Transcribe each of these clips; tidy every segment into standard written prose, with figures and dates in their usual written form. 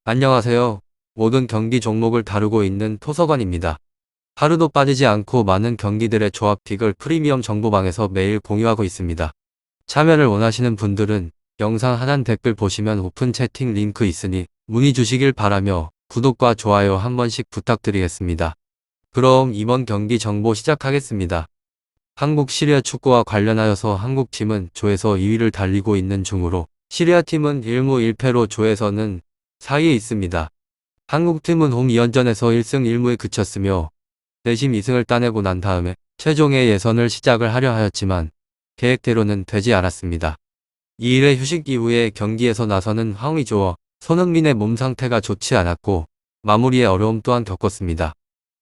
안녕하세요. 모든 경기 종목을 다루고 있는 토서관입니다. 하루도 빠지지 않고 많은 경기들의 조합픽을 프리미엄 정보방에서 매일 공유하고 있습니다. 참여를 원하시는 분들은 영상 하단 댓글 보시면 오픈 채팅 링크 있으니 문의 주시길 바라며 구독과 좋아요 한 번씩 부탁드리겠습니다. 그럼 이번 경기 정보 시작하겠습니다. 한국 시리아 축구와 관련하여서 한국팀은 조에서 2위를 달리고 있는 중으로 시리아팀은 1무 1패로 조에서는 4위에 있습니다. 한국팀은 홈 2연전에서 1승 1무에 그쳤으며 내심 2승을 따내고 난 다음에 최종의 예선을 시작을 하려 하였지만 계획대로는 되지 않았습니다. 2일의 휴식 이후에 경기에서 나서는 황의조와 손흥민의 몸 상태가 좋지 않았고 마무리에 어려움 또한 겪었습니다.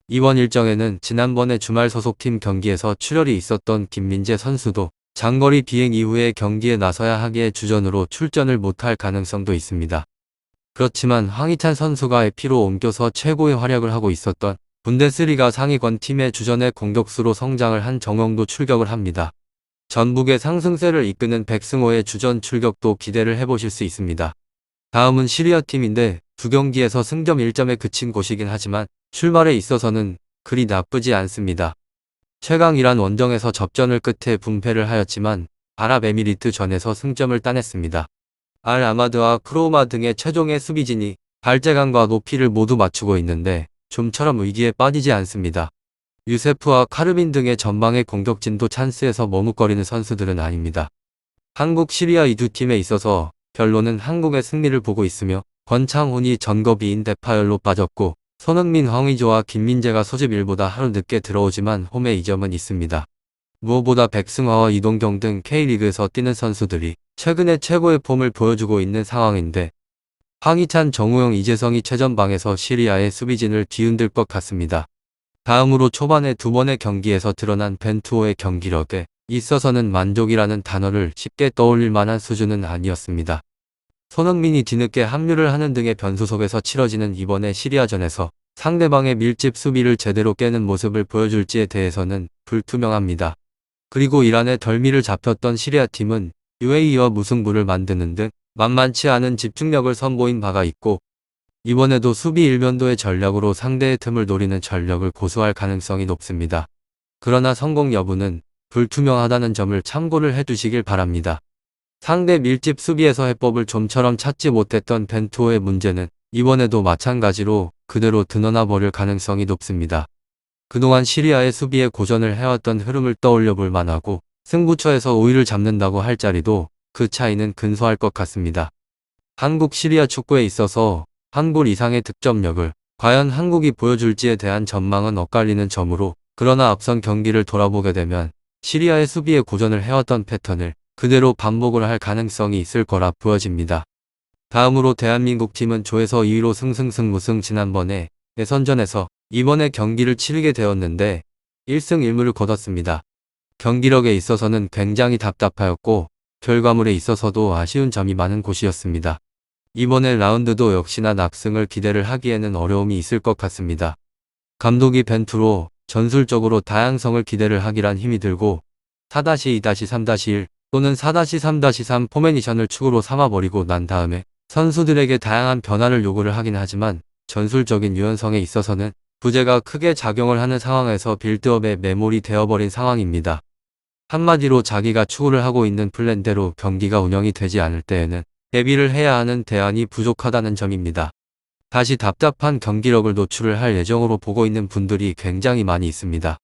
이번 일정에는 지난번에 주말 소속팀 경기에서 출혈이 있었던 김민재 선수도 장거리 비행 이후에 경기에 나서야 하기에 주전으로 출전을 못할 가능성도 있습니다. 그렇지만 황희찬 선수가 에피로 옮겨서 최고의 활약을 하고 있었던 분데스리가 상위권 팀의 주전의 공격수로 성장을 한 정영도 출격을 합니다. 전북의 상승세를 이끄는 백승호의 주전 출격도 기대를 해보실 수 있습니다. 다음은 시리아 팀인데 두 경기에서 승점 1점에 그친 곳이긴 하지만 출발에 있어서는 그리 나쁘지 않습니다. 최강이란 원정에서 접전을 끝에 분패를 하였지만 아랍에미리트전에서 승점을 따냈습니다. 알 아마드와 크로마 등의 최종의 수비진이 발재간과 높이를 모두 맞추고 있는데 좀처럼 위기에 빠지지 않습니다. 유세프와 카르빈 등의 전방의 공격진도 찬스에서 머뭇거리는 선수들은 아닙니다. 한국 시리아 이 두 팀에 있어서 결론은 한국의 승리를 보고 있으며 권창훈이 전거비인 대파열로 빠졌고 손흥민, 황의조와 김민재가 소집일보다 하루 늦게 들어오지만 홈에 이점은 있습니다. 무엇보다 백승화와 이동경 등 K리그에서 뛰는 선수들이 최근에 최고의 폼을 보여주고 있는 상황인데 황희찬, 정우영, 이재성이 최전방에서 시리아의 수비진을 뒤흔들 것 같습니다. 다음으로 초반에 두 번의 경기에서 드러난 벤투호의 경기력에 있어서는 만족이라는 단어를 쉽게 떠올릴 만한 수준은 아니었습니다. 손흥민이 뒤늦게 합류를 하는 등의 변수 속에서 치러지는 이번의 시리아전에서 상대방의 밀집 수비를 제대로 깨는 모습을 보여줄지에 대해서는 불투명합니다. 그리고 이란의 덜미를 잡혔던 시리아 팀은 UAE와 무승부를 만드는 등 만만치 않은 집중력을 선보인 바가 있고 이번에도 수비 일면도의 전략으로 상대의 틈을 노리는 전력을 고수할 가능성이 높습니다. 그러나 성공 여부는 불투명하다는 점을 참고를 해두시길 바랍니다. 상대 밀집 수비에서 해법을 좀처럼 찾지 못했던 벤투호의 문제는 이번에도 마찬가지로 그대로 드러나 버릴 가능성이 높습니다. 그동안 시리아의 수비에 고전을 해왔던 흐름을 떠올려 볼 만하고 승부처에서 우위를 잡는다고 할 자리도 그 차이는 근소할 것 같습니다. 한국 시리아 축구에 있어서 한 골 이상의 득점력을 과연 한국이 보여줄지에 대한 전망은 엇갈리는 점으로 그러나 앞선 경기를 돌아보게 되면 시리아의 수비에 고전을 해왔던 패턴을 그대로 반복을 할 가능성이 있을 거라 보여집니다. 다음으로 대한민국 팀은 조에서 2위로 승승승무승 지난번에 예선전에서 이번에 경기를 치르게 되었는데 1승 1무를 거뒀습니다. 경기력에 있어서는 굉장히 답답하였고 결과물에 있어서도 아쉬운 점이 많은 곳이었습니다. 이번에 라운드도 역시나 낙승을 기대를 하기에는 어려움이 있을 것 같습니다. 감독이 벤투로 전술적으로 다양성을 기대를 하기란 힘이 들고 4-2-3-1 또는 4-3-3 포메이션을 축으로 삼아버리고 난 다음에 선수들에게 다양한 변화를 요구를 하긴 하지만 전술적인 유연성에 있어서는 부재가 크게 작용을 하는 상황에서 빌드업에 매몰이 되어버린 상황입니다. 한마디로 자기가 추구를 하고 있는 플랜대로 경기가 운영이 되지 않을 때에는 대비를 해야 하는 대안이 부족하다는 점입니다. 다시 답답한 경기력을 노출을 할 예정으로 보고 있는 분들이 굉장히 많이 있습니다.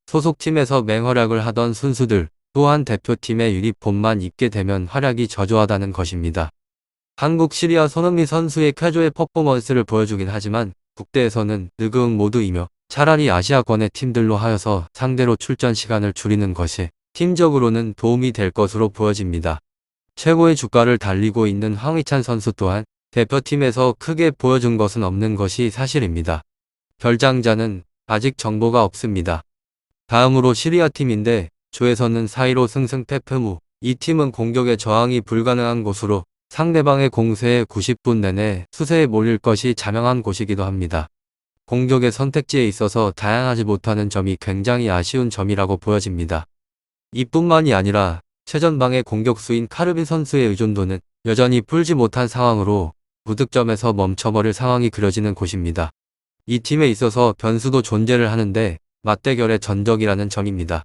소속팀에서 맹활약을 하던 선수들 또한 대표팀의 유니폼만 입게 되면 활약이 저조하다는 것입니다. 한국 시리아 손흥민 선수의 쾌조의 퍼포먼스를 보여주긴 하지만 국대에서는 느그응 모드이며 차라리 아시아권의 팀들로 하여서 상대로 출전 시간을 줄이는 것이 팀적으로는 도움이 될 것으로 보여집니다. 최고의 주가를 달리고 있는 황희찬 선수 또한 대표팀에서 크게 보여준 것은 없는 것이 사실입니다. 결장자는 아직 정보가 없습니다. 다음으로 시리아 팀인데 조에서는 4위로 승승패패무 이 팀은 공격에 저항이 불가능한 곳으로 상대방의 공세에 90분 내내 수세에 몰릴 것이 자명한 곳이기도 합니다. 공격의 선택지에 있어서 다양하지 못하는 점이 굉장히 아쉬운 점이라고 보여집니다. 이뿐만이 아니라 최전방의 공격수인 카르빈 선수의 의존도는 여전히 풀지 못한 상황으로 무득점에서 멈춰버릴 상황이 그려지는 곳입니다. 이 팀에 있어서 변수도 존재를 하는데 맞대결의 전적이라는 점입니다.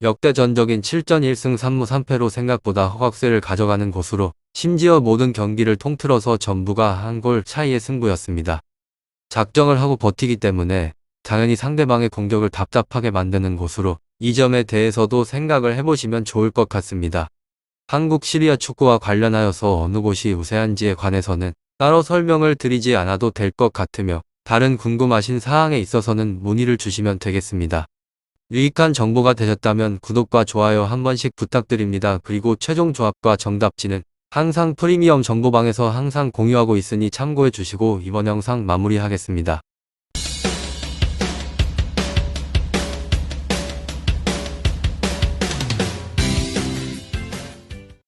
역대 전적인 7전 1승 3무 3패로 생각보다 허각세를 가져가는 곳으로 심지어 모든 경기를 통틀어서 전부가 한 골 차이의 승부였습니다. 작정을 하고 버티기 때문에 당연히 상대방의 공격을 답답하게 만드는 곳으로 이 점에 대해서도 생각을 해보시면 좋을 것 같습니다. 한국 시리아 축구와 관련하여서 어느 곳이 우세한지에 관해서는 따로 설명을 드리지 않아도 될 것 같으며 다른 궁금하신 사항에 있어서는 문의를 주시면 되겠습니다. 유익한 정보가 되셨다면 구독과 좋아요 한 번씩 부탁드립니다. 그리고 최종 조합과 정답지는 항상 프리미엄 정보방에서 항상 공유하고 있으니 참고해 주시고 이번 영상 마무리하겠습니다.